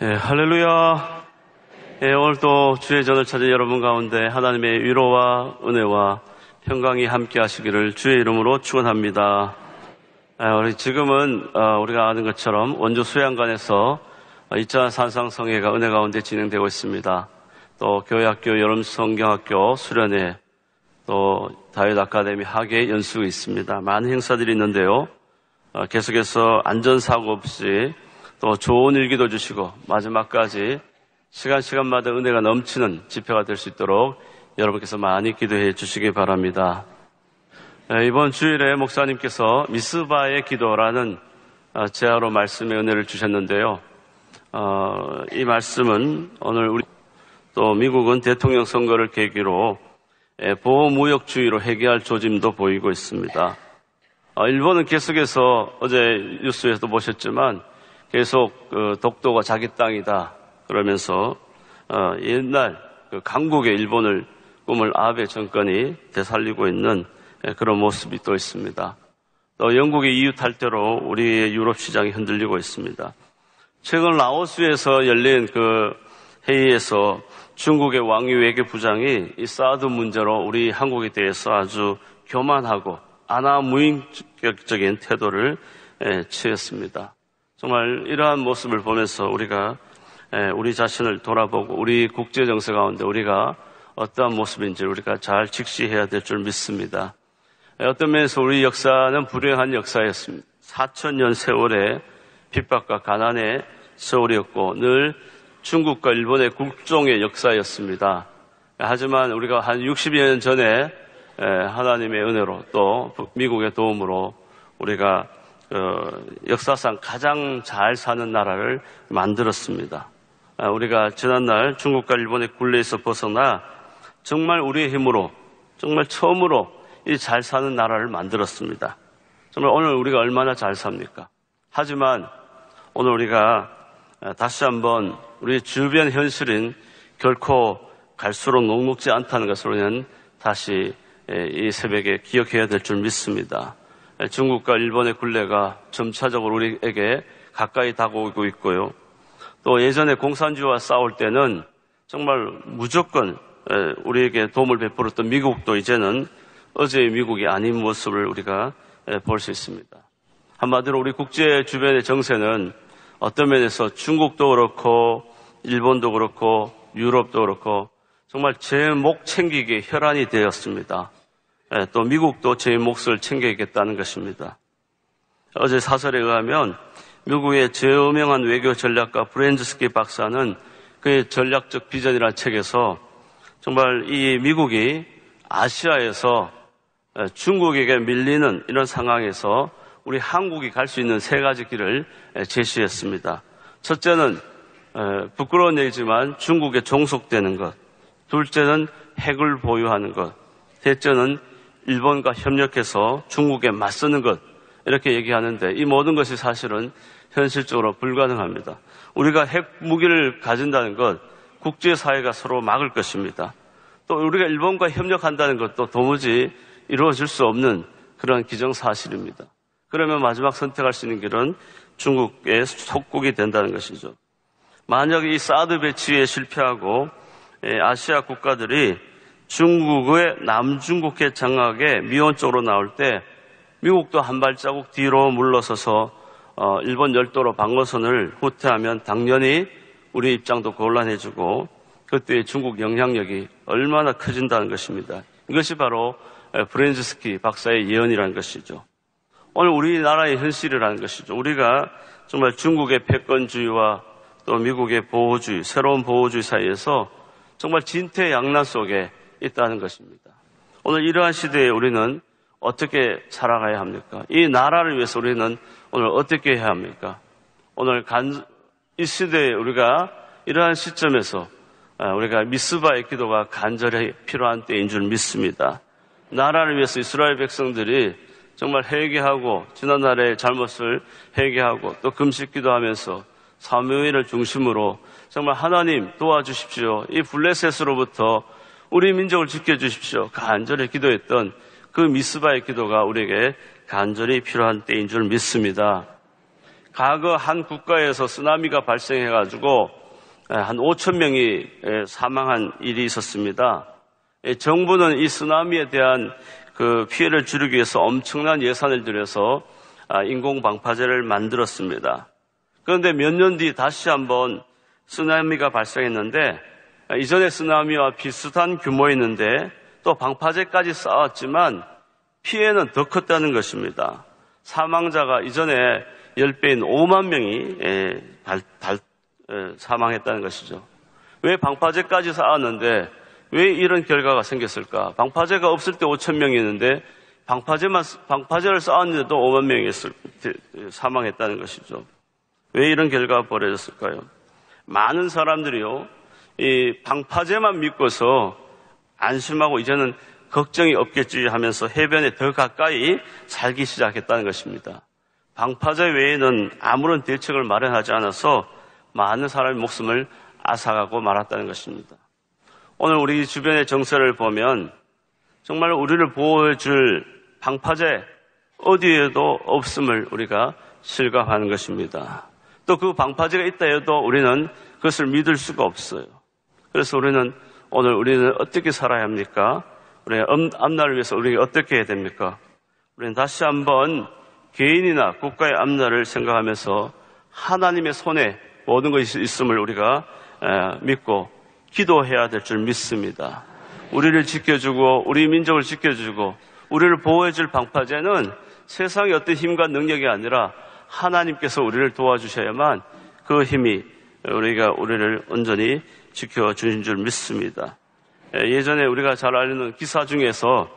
할렐루야. 오늘 또 주의 전을 찾은 여러분 가운데 하나님의 위로와 은혜와 평강이 함께 하시기를 주의 이름으로 축원합니다. 우리 지금은 우리가 아는 것처럼 원주 수양관에서 2차 산상성회가 은혜 가운데 진행되고 있습니다. 또 교회학교 여름성경학교 수련회, 또 다윗 아카데미 학예 연수가 있습니다. 많은 행사들이 있는데요. 계속해서 안전사고 없이 또 좋은 일기도 주시고 마지막까지 시간마다 은혜가 넘치는 집회가 될 수 있도록 여러분께서 많이 기도해 주시기 바랍니다. 이번 주일에 목사님께서 미스바의 기도라는 제하로 말씀의 은혜를 주셨는데요. 이 말씀은 오늘 우리 또 미국은 대통령 선거를 계기로 보호무역주의로 회귀할 조짐도 보이고 있습니다. 일본은 계속해서 어제 뉴스에서도 보셨지만 계속 독도가 자기 땅이다 그러면서 옛날 강국의 일본을 꿈을 아베 정권이 되살리고 있는 그런 모습이 또 있습니다. 또 영국의 EU 탈퇴로 우리의 유럽 시장이 흔들리고 있습니다. 최근 라오스에서 열린 그 회의에서 중국의 왕위 외교부장이 이 사드 문제로 우리 한국에 대해서 아주 교만하고 아나무인격적인 태도를 취했습니다. 정말 이러한 모습을 보면서 우리가 우리 자신을 돌아보고 우리 국제 정세 가운데 우리가 어떠한 모습인지 우리가 잘 직시해야 될 줄 믿습니다. 어떤 면에서 우리 역사는 불행한 역사였습니다. 4,000년 세월의 핍박과 가난의 세월이었고 늘 중국과 일본의 국종의 역사였습니다. 하지만 우리가 한 60여 년 전에 하나님의 은혜로 또 미국의 도움으로 우리가 역사상 가장 잘 사는 나라를 만들었습니다. 우리가 지난날 중국과 일본의 굴레에서 벗어나 정말 우리의 힘으로 정말 처음으로 이 잘 사는 나라를 만들었습니다. 정말 오늘 우리가 얼마나 잘 삽니까? 하지만 오늘 우리가 다시 한번 우리 주변 현실인 결코 갈수록 녹록지 않다는 것을 우리는 다시 이 새벽에 기억해야 될 줄 믿습니다. 중국과 일본의 굴레가 점차적으로 우리에게 가까이 다가오고 있고요. 또 예전에 공산주의와 싸울 때는 정말 무조건 우리에게 도움을 베풀었던 미국도 이제는 어제의 미국이 아닌 모습을 우리가 볼 수 있습니다. 한마디로 우리 국제 주변의 정세는 어떤 면에서 중국도 그렇고 일본도 그렇고 유럽도 그렇고 정말 제 목 챙기기에 혈안이 되었습니다. 또 미국도 제 몫을 챙겨야겠다는 것입니다. 어제 사설에 의하면 미국의 제유명한 외교 전략가 브렌즈스키 박사는 그의 전략적 비전이라는 책에서 정말 이 미국이 아시아에서 중국에게 밀리는 이런 상황에서 우리 한국이 갈 수 있는 세 가지 길을 제시했습니다. 첫째는 부끄러운 얘기지만 중국에 종속되는 것, 둘째는 핵을 보유하는 것, 셋째는 일본과 협력해서 중국에 맞서는 것, 이렇게 얘기하는데 이 모든 것이 사실은 현실적으로 불가능합니다. 우리가 핵 무기를 가진다는 것, 국제사회가 서로 막을 것입니다. 또 우리가 일본과 협력한다는 것도 도무지 이루어질 수 없는 그런 기정사실입니다. 그러면 마지막 선택할 수 있는 길은 중국의 속국이 된다는 것이죠. 만약 이 사드 배치에 실패하고 아시아 국가들이 중국의 남중국해 장악에 미온적으로 나올 때 미국도 한 발자국 뒤로 물러서서 일본 열도로 방어선을 후퇴하면 당연히 우리 입장도 곤란해지고 그때 중국 영향력이 얼마나 커진다는 것입니다. 이것이 바로 브렌즈스키 박사의 예언이라는 것이죠. 오늘 우리나라의 현실이라는 것이죠. 우리가 정말 중국의 패권주의와 또 미국의 보호주의, 새로운 보호주의 사이에서 정말 진퇴양난 속에 있다는 것입니다. 오늘 이러한 시대에 우리는 어떻게 살아가야 합니까? 이 나라를 위해서 우리는 오늘 어떻게 해야 합니까? 오늘 이 시대에 우리가 이러한 시점에서 우리가 미스바의 기도가 간절히 필요한 때인 줄 믿습니다. 나라를 위해서 이스라엘 백성들이 정말 회개하고 지난날의 잘못을 회개하고 또 금식 기도하면서 사무엘을 중심으로 정말 하나님 도와주십시오. 이 블레셋으로부터 우리 민족을 지켜주십시오. 간절히 기도했던 그 미스바의 기도가 우리에게 간절히 필요한 때인 줄 믿습니다. 과거 한 국가에서 쓰나미가 발생해가지고 한 5천 명이 사망한 일이 있었습니다. 정부는 이 쓰나미에 대한 그 피해를 줄이기 위해서 엄청난 예산을 들여서 인공 방파제를 만들었습니다. 그런데 몇 년 뒤 다시 한번 쓰나미가 발생했는데 이전의 쓰나미와 비슷한 규모였는데 또 방파제까지 쌓았지만 피해는 더 컸다는 것입니다. 사망자가 이전에 10배인 5만 명이 사망했다는 것이죠. 왜 방파제까지 쌓았는데 왜 이런 결과가 생겼을까? 방파제가 없을 때 5천 명이었는데 방파제를 쌓았는데도 5만 명이 사망했다는 것이죠. 왜 이런 결과가 벌어졌을까요? 많은 사람들이요, 이 방파제만 믿고서 안심하고 이제는 걱정이 없겠지 하면서 해변에 더 가까이 살기 시작했다는 것입니다. 방파제 외에는 아무런 대책을 마련하지 않아서 많은 사람의 목숨을 앗아가고 말았다는 것입니다. 오늘 우리 주변의 정세를 보면 정말 우리를 보호해줄 방파제 어디에도 없음을 우리가 실감하는 것입니다. 또 그 방파제가 있다 해도 우리는 그것을 믿을 수가 없어요. 그래서 오늘 우리는 어떻게 살아야 합니까? 우리의 앞날을 위해서 우리가 어떻게 해야 됩니까? 우리는 다시 한번 개인이나 국가의 앞날을 생각하면서 하나님의 손에 모든 것이 있음을 우리가 믿고 기도해야 될 줄 믿습니다. 우리를 지켜주고 우리 민족을 지켜주고 우리를 보호해줄 방파제는 세상의 어떤 힘과 능력이 아니라 하나님께서 우리를 도와주셔야만 그 힘이 우리를 온전히 지켜주신 줄 믿습니다. 예전에 우리가 잘 알는 기사 중에서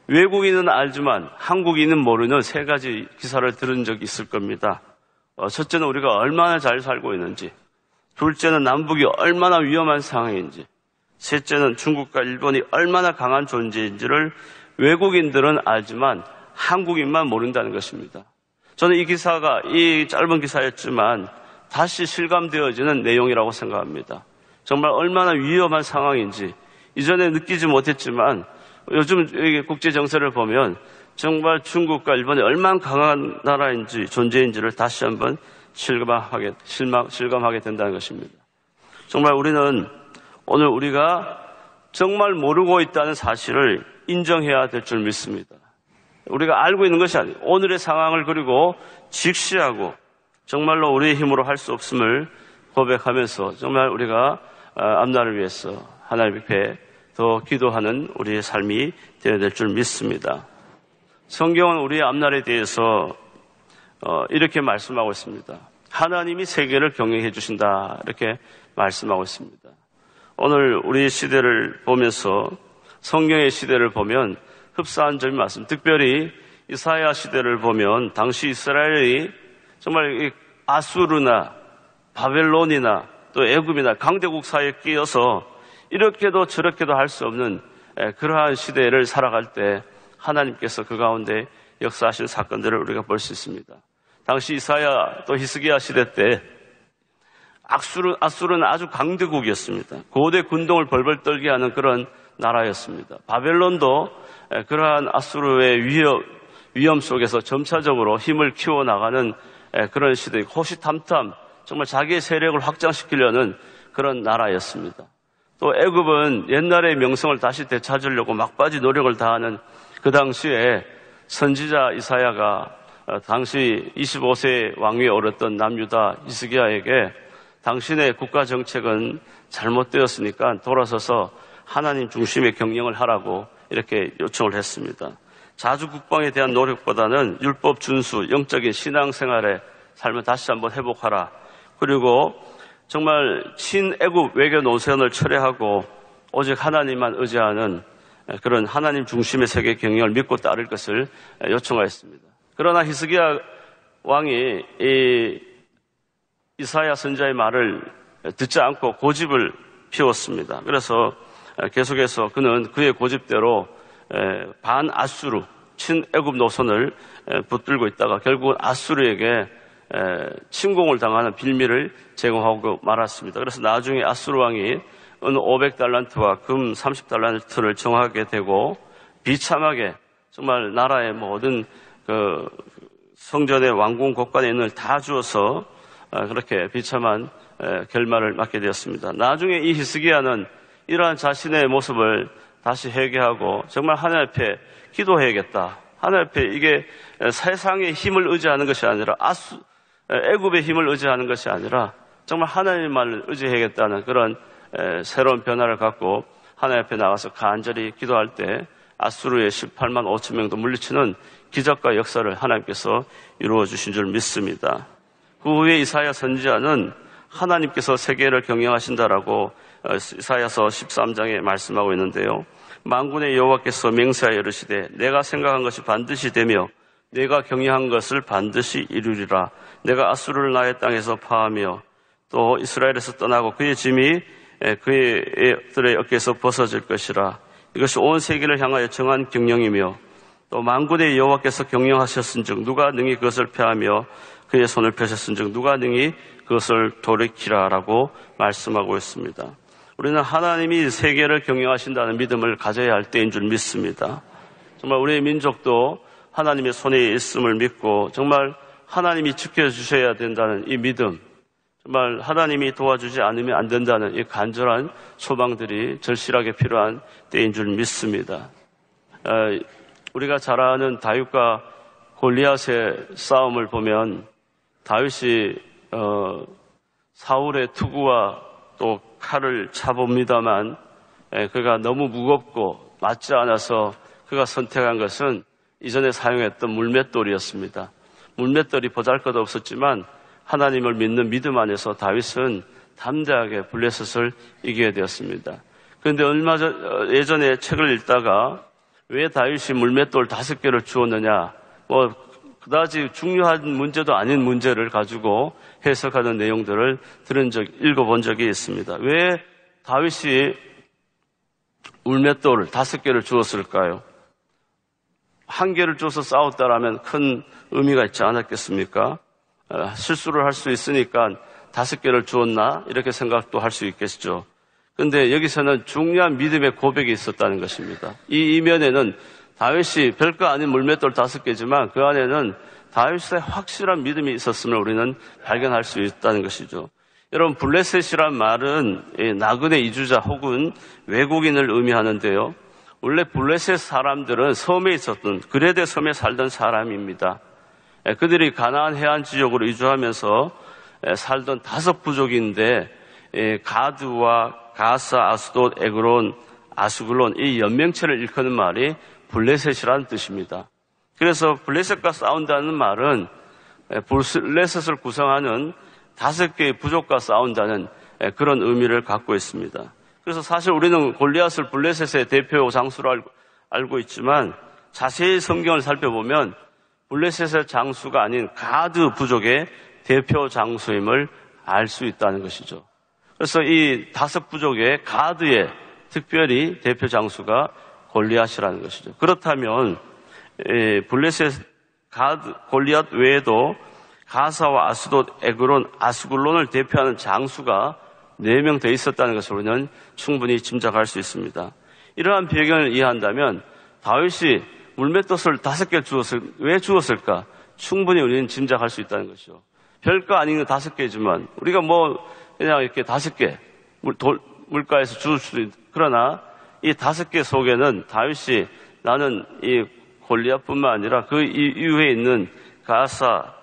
외국인은 알지만 한국인은 모르는 세 가지 기사를 들은 적이 있을 겁니다. 첫째는 우리가 얼마나 잘 살고 있는지, 둘째는 남북이 얼마나 위험한 상황인지, 셋째는 중국과 일본이 얼마나 강한 존재인지를 외국인들은 알지만 한국인만 모른다는 것입니다. 저는 이 짧은 기사였지만 다시 실감되어지는 내용이라고 생각합니다. 정말 얼마나 위험한 상황인지 이전에 느끼지 못했지만 요즘 국제 정세를 보면 정말 중국과 일본이 얼마나 강한 나라인지 존재인지를 다시 한번 실감하게 된다는 것입니다. 정말 우리는 오늘 우리가 정말 모르고 있다는 사실을 인정해야 될 줄 믿습니다. 우리가 알고 있는 것이 아니에요. 오늘의 상황을 그리고 직시하고 정말로 우리의 힘으로 할 수 없음을 고백하면서 정말 우리가 앞날을 위해서 하나님 앞에 더 기도하는 우리의 삶이 되어야 될 줄 믿습니다. 성경은 우리의 앞날에 대해서 이렇게 말씀하고 있습니다. 하나님이 세계를 경영해 주신다 이렇게 말씀하고 있습니다. 오늘 우리 시대를 보면서 성경의 시대를 보면 흡사한 점이 많습니다. 특별히 이사야 시대를 보면 당시 이스라엘이 정말 아수르나 바벨론이나 또 애굽이나 강대국 사이에 끼어서 이렇게도 저렇게도 할 수 없는 그러한 시대를 살아갈 때 하나님께서 그 가운데 역사하신 사건들을 우리가 볼 수 있습니다. 당시 이사야 또 히스기야 시대 때 아수르는 아주 강대국이었습니다. 고대 군동을 벌벌 떨게 하는 그런 나라였습니다. 바벨론도 그러한 아수르의 위험 속에서 점차적으로 힘을 키워나가는 그런 시대, 호시탐탐 정말 자기의 세력을 확장시키려는 그런 나라였습니다. 또 애굽은 옛날의 명성을 다시 되찾으려고 막바지 노력을 다하는 그 당시에 선지자 이사야가 당시 25세 왕위에 오랐던 남유다 히스기야에게 당신의 국가 정책은 잘못되었으니까 돌아서서 하나님 중심의 경영을 하라고 이렇게 요청을 했습니다. 자주 국방에 대한 노력보다는 율법 준수, 영적인 신앙생활의 삶을 다시 한번 회복하라. 그리고 정말 친애국 외교 노선을 철회하고 오직 하나님만 의지하는 그런 하나님 중심의 세계 경영을 믿고 따를 것을 요청하였습니다. 그러나 히스기야 왕이 이사야 선지자의 말을 듣지 않고 고집을 피웠습니다. 그래서 계속해서 그는 그의 고집대로 반아수르, 친애굽 노선을 붙들고 있다가 결국은 아수르에게 침공을 당하는 빌미를 제공하고 말았습니다. 그래서 나중에 아수르 왕이 은 500달란트와 금 30달란트를 정하게 되고 비참하게 정말 나라의 모든 그 성전의 왕궁 곳간에 있는 다 주어서 그렇게 비참한 결말을 맞게 되었습니다. 나중에 이 히스기야는 이러한 자신의 모습을 다시 회개하고 정말 하나님 앞에 기도해야겠다. 하나님 앞에 이게 세상의 힘을 의지하는 것이 아니라 애굽의 힘을 의지하는 것이 아니라 정말 하나님만을 의지해야겠다는 그런 새로운 변화를 갖고 하나님 앞에 나가서 간절히 기도할 때 아수르의 18만 5천 명도 물리치는 기적과 역사를 하나님께서 이루어 주신 줄 믿습니다. 그 후에 이사야 선지자는 하나님께서 세계를 경영하신다라고 이사야서 13장에 말씀하고 있는데요. 만군의 여호와께서 맹세하여 이르시되 내가 생각한 것이 반드시 되며 내가 경영한 것을 반드시 이루리라. 내가 아수르를 나의 땅에서 파하며 또 이스라엘에서 떠나고 그의 짐이 그들의 어깨에서 벗어질 것이라. 이것이 온 세계를 향하여 정한 경영이며 또 만군의 여호와께서 경영하셨은즉 누가 능히 그것을 폐하며 그의 손을 펴셨은즉 누가 능히 그것을 돌이키라라고 말씀하고 있습니다. 우리는 하나님이 세계를 경영하신다는 믿음을 가져야 할 때인 줄 믿습니다. 정말 우리의 민족도 하나님의 손에 있음을 믿고 정말 하나님이 지켜주셔야 된다는 이 믿음, 정말 하나님이 도와주지 않으면 안 된다는 이 간절한 소망들이 절실하게 필요한 때인 줄 믿습니다. 우리가 잘 아는 다윗과 골리앗의 싸움을 보면 다윗이 사울의 투구와 또 칼을 차봅니다만 그가 너무 무겁고 맞지 않아서 그가 선택한 것은 이전에 사용했던 물맷돌이었습니다. 물맷돌이 보잘것없었지만 하나님을 믿는 믿음 안에서 다윗은 담대하게 블레셋을 이기게 되었습니다. 그런데 예전에 책을 읽다가 왜 다윗이 물맷돌 5개를 주었느냐, 그다지 중요한 문제도 아닌 문제를 가지고 해석하는 내용들을 읽어본 적이 있습니다. 왜 다윗이 물맷돌을 5개를 주었을까요? 1개를 줘서 싸웠다라면 큰 의미가 있지 않았겠습니까? 실수를 할 수 있으니까 5개를 주었나? 이렇게 생각도 할 수 있겠죠. 그런데 여기서는 중요한 믿음의 고백이 있었다는 것입니다. 이 이면에는 다윗이 별거 아닌 물맷돌 5개지만 그 안에는 다윗의 확실한 믿음이 있었음을 우리는 발견할 수 있다는 것이죠. 여러분, 블레셋이란 말은 나그네 이주자 혹은 외국인을 의미하는데요. 원래 블레셋 사람들은 섬에 있었던 그레데 섬에 살던 사람입니다. 그들이 가나안 해안 지역으로 이주하면서 살던 5부족인데 가드와 가사, 아스돗, 에그론, 아수글론 이 연명체를 일컫는 말이 블레셋이라는 뜻입니다. 그래서 블레셋과 싸운다는 말은 블레셋을 구성하는 5개의 부족과 싸운다는 그런 의미를 갖고 있습니다. 그래서 사실 우리는 골리앗을 블레셋의 대표 장수로 알고 있지만 자세히 성경을 살펴보면 블레셋의 장수가 아닌 가드 부족의 대표 장수임을 알 수 있다는 것이죠. 그래서 이 5부족의 가드의 특별히 대표 장수가 골리앗이라는 것이죠. 그렇다면 블레셋 골리앗 외에도 가사와 아스돗, 에그론, 아수글론을 대표하는 장수가 4명 더 있었다는 것을 우리는 충분히 짐작할 수 있습니다. 이러한 배경을 이해한다면 다윗이 물맷돌을 5개 왜 주었을까? 충분히 우리는 짐작할 수 있다는 것이죠. 별거 아닌 거 5개지만 우리가 그냥 이렇게 5개 물가에서 주울 수도 있고, 그러나 이 5개 속에는 다윗이 나는 이 골리앗뿐만 아니라 그 이후에 있는 가사,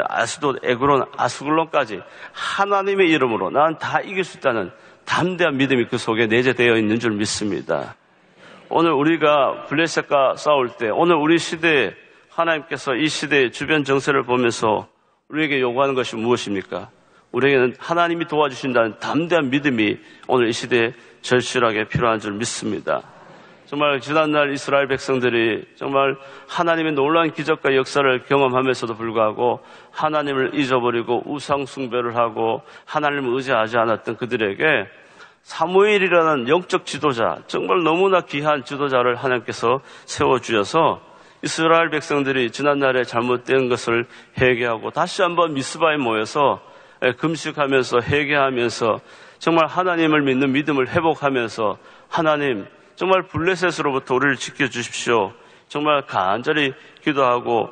아스돗, 에그론, 아수글론까지 하나님의 이름으로 난 다 이길 수 있다는 담대한 믿음이 그 속에 내재되어 있는 줄 믿습니다. 오늘 우리가 블레셋과 싸울 때 오늘 우리 시대에 하나님께서 이 시대의 주변 정세를 보면서 우리에게 요구하는 것이 무엇입니까? 우리에게는 하나님이 도와주신다는 담대한 믿음이 오늘 이 시대에 절실하게 필요한 줄 믿습니다. 정말 지난날 이스라엘 백성들이 정말 하나님의 놀라운 기적과 역사를 경험하면서도 불구하고 하나님을 잊어버리고 우상 숭배를 하고 하나님을 의지하지 않았던 그들에게 사무엘이라는 영적 지도자, 정말 너무나 귀한 지도자를 하나님께서 세워주셔서 이스라엘 백성들이 지난날에 잘못된 것을 회개하고 다시 한번 미스바에 모여서 금식하면서 회개하면서 정말 하나님을 믿는 믿음을 회복하면서 하나님 정말 블레셋으로부터 우리를 지켜주십시오. 정말 간절히 기도하고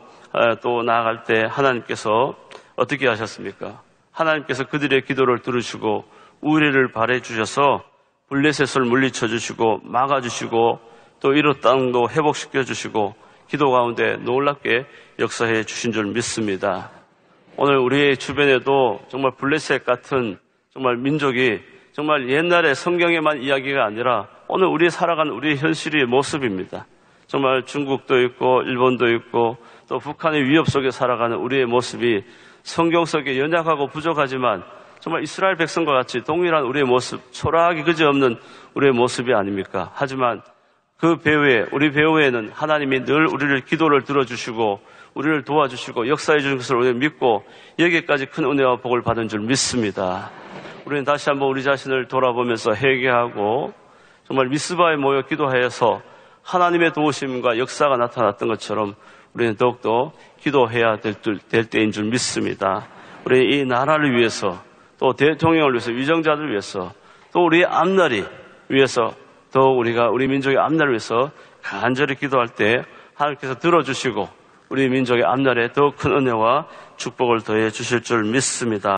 또 나아갈 때 하나님께서 어떻게 하셨습니까? 하나님께서 그들의 기도를 들으시고 우레를 발해 주셔서 블레셋을 물리쳐 주시고 막아 주시고 또 이웃 땅도 회복시켜 주시고 기도 가운데 놀랍게 역사해 주신 줄 믿습니다. 오늘 우리의 주변에도 정말 블레셋 같은 정말 민족이 정말 옛날에 성경에만 이야기가 아니라 오늘 우리 살아가는 우리의 현실의 모습입니다. 정말 중국도 있고 일본도 있고 또 북한의 위협 속에 살아가는 우리의 모습이 성경 속에 연약하고 부족하지만 정말 이스라엘 백성과 같이 동일한 우리의 모습, 초라하기 그지없는 우리의 모습이 아닙니까? 하지만 그 배후에, 우리 배후에는 하나님이 늘 우리를 기도를 들어주시고 우리를 도와주시고 역사해 주신 것을 우리는 믿고 여기까지 큰 은혜와 복을 받은 줄 믿습니다. 우리는 다시 한번 우리 자신을 돌아보면서 회개하고 정말 미스바에 모여 기도하여서 하나님의 도우심과 역사가 나타났던 것처럼 우리는 더욱더 기도해야 될 때인 줄 믿습니다. 우리 이 나라를 위해서 또 대통령을 위해서 위정자들을 위해서 또 우리의 앞날이 위해서 더욱 우리가 우리 민족의 앞날을 위해서 간절히 기도할 때 하나님께서 들어주시고 우리 민족의 앞날에 더욱 큰 은혜와 축복을 더해 주실 줄 믿습니다.